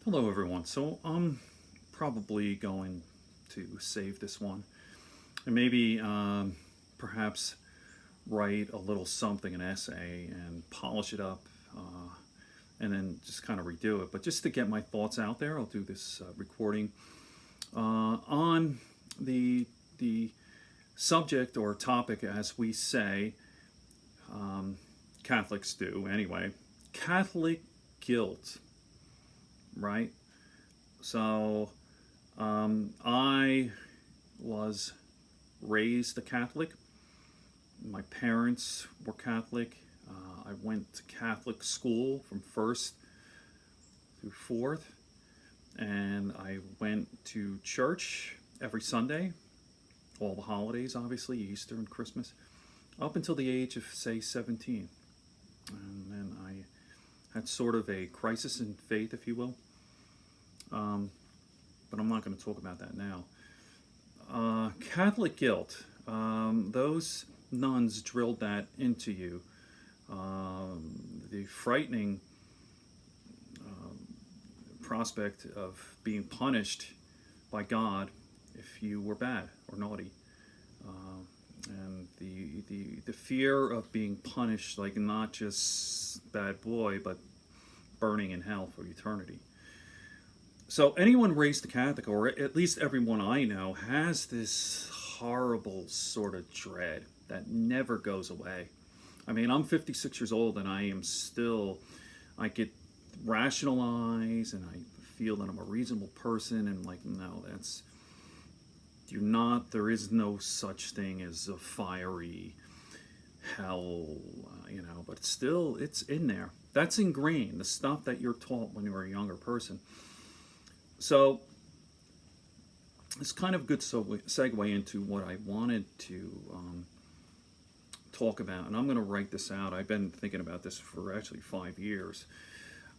Hello everyone. So I'm probably going to save this one and maybe perhaps write a little something, an essay, and polish it up and then just kind of redo it. But just to get my thoughts out there, I'll do this recording on the subject or topic, as we say, Catholics do anyway, Catholic guilt. Right? So I was raised a Catholic. My parents were Catholic. I went to Catholic school from first through fourth, and I went to church every Sunday, all the holidays, obviously, Easter and Christmas, up until the age of, say, 17. And then I had sort of a crisis in faith, if you will. But I'm not going to talk about that now. Catholic guilt. Those nuns drilled that into you. The frightening prospect of being punished by God if you were bad or naughty. And the fear of being punished, like not just bad boy, but burning in hell for eternity. So anyone raised a Catholic, or at least everyone I know, has this horrible sort of dread that never goes away. I mean, I'm 56 years old and I get rationalized and I feel that I'm a reasonable person, and like, no, you're not. There is no such thing as a fiery hell, but still it's in there. That's ingrained, the stuff that you're taught when you're a younger person. So it's kind of a good segue into what I wanted to talk about, and I'm going to write this out. I've been thinking about this for actually 5 years.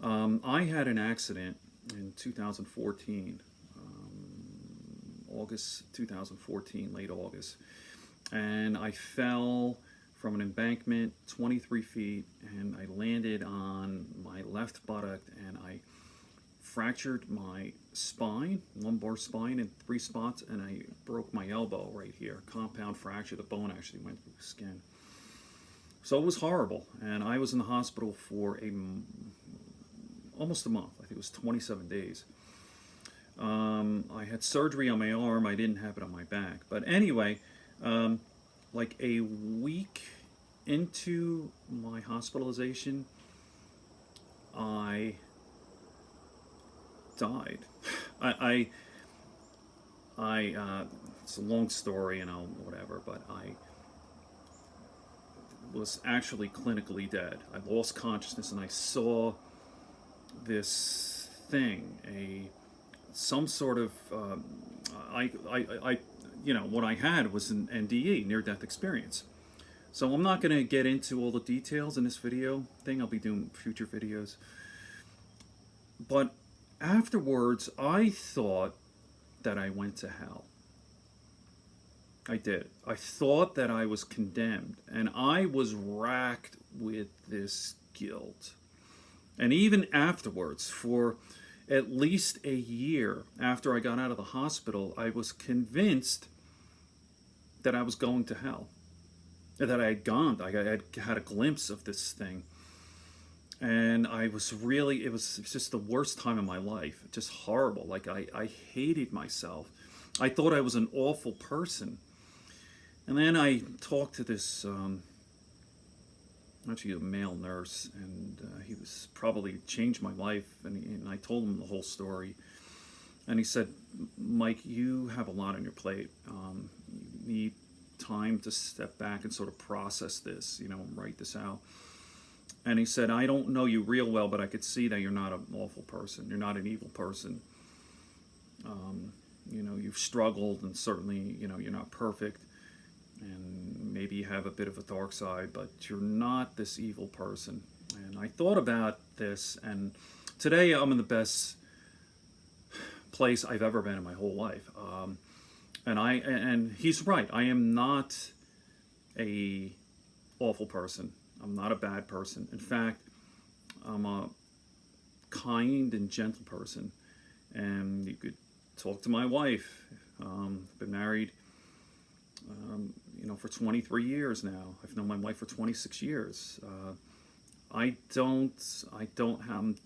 I had an accident in 2014, August 2014, late August, and I fell from an embankment 23 feet, and I landed on my left buttock, and I fractured my spine, lumbar spine, in 3 spots, and I broke my elbow right here. Compound fracture. The bone actually went through the skin. So it was horrible, and I was in the hospital for almost a month. I think it was 27 days. I had surgery on my arm. I didn't have it on my back. But anyway, like a week into my hospitalization, I died. It's a long story, and whatever, but I was actually clinically dead. I lost consciousness, and I saw this thing, some sort of, what I had was an NDE, near-death experience. So I'm not going to get into all the details in this video thing. I'll be doing future videos. But afterwards, I thought that I went to hell. I did. I thought that I was condemned, and I was racked with this guilt. And even afterwards, for at least a year after I got out of the hospital, I was convinced that I was going to hell. That I had a glimpse of this thing. And it was just the worst time of my life. Just horrible. Like, I hated myself. I thought I was an awful person. And then I talked to this, actually a male nurse, and he was probably changed my life. And I told him the whole story. And he said, Mike, you have a lot on your plate. You need time to step back and sort of process this, and write this out. And he said, I don't know you real well, but I could see that you're not an awful person. You're not an evil person. You've struggled, and certainly, you're not perfect. And maybe you have a bit of a dark side, but you're not this evil person. And I thought about this, and today I'm in the best place I've ever been in my whole life. And he's right. I am not a awful person. I'm not a bad person. In fact, I'm a kind and gentle person. And you could talk to my wife. Been married, for 23 years now. I've known my wife for 26 years. I'm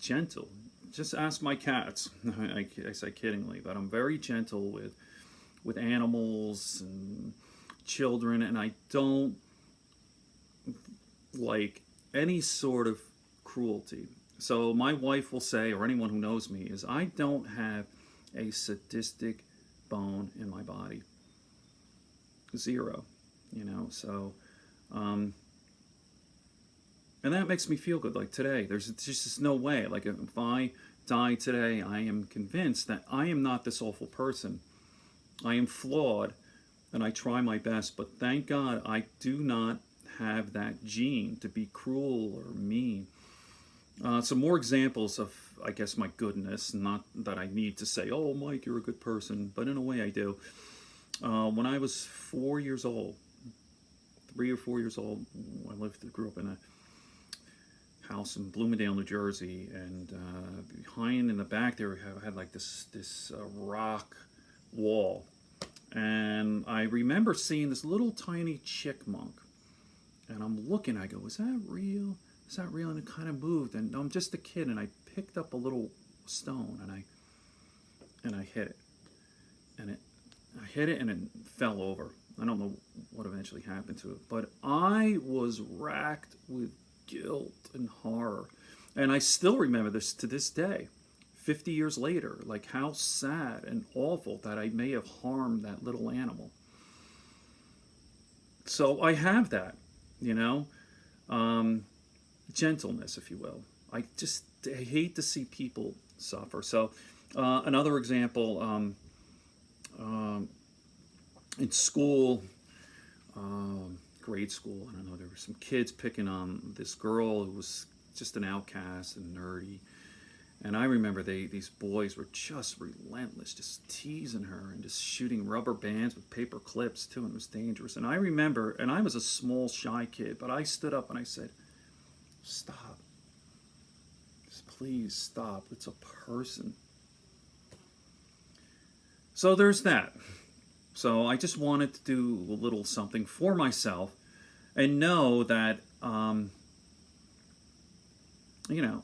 gentle. Just ask my cats. I say kiddingly, but I'm very gentle with animals and children, and I don't like any sort of cruelty. So my wife will say, or anyone who knows me, is I don't have a sadistic bone in my body. Zero, so and that makes me feel good. Like today, there's just no way. Like if I die today, I am convinced that I am not this awful person. I am flawed, and I try my best, but thank God I do not have that gene to be cruel or mean. Some more examples of, I guess, my goodness. Not that I need to say, oh, Mike, you're a good person, but in a way I do. When I was 4 years old, 3 or 4 years old, I grew up in a house in Bloomingdale, New Jersey, and behind in the back there had like this rock wall, and I remember seeing this little tiny chipmunk, and I'm looking, I go, is that real? Is that real? And it kind of moved, and I'm just a kid, and I picked up a little stone, and I hit it, and I hit it, and it fell over. I don't know what eventually happened to it, but I was racked with guilt and horror, and I still remember this to this day, 50 years later, like how sad and awful that I may have harmed that little animal. So I have that, gentleness, if you will. I hate to see people suffer. So another example, in school, grade school, I don't know, there were some kids picking on this girl who was just an outcast and nerdy. And I remember these boys were just relentless, just teasing her and just shooting rubber bands with paper clips too, and it was dangerous. And I remember, and I was a small, shy kid, but I stood up and I said, stop. Just please stop. It's a person. So there's that. So I just wanted to do a little something for myself and know that,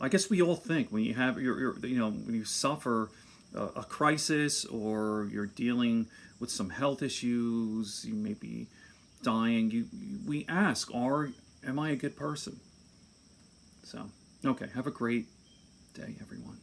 I guess we all think when you have when you suffer a crisis or you're dealing with some health issues, you may be dying. We ask, am I a good person? So, okay, have a great day, everyone.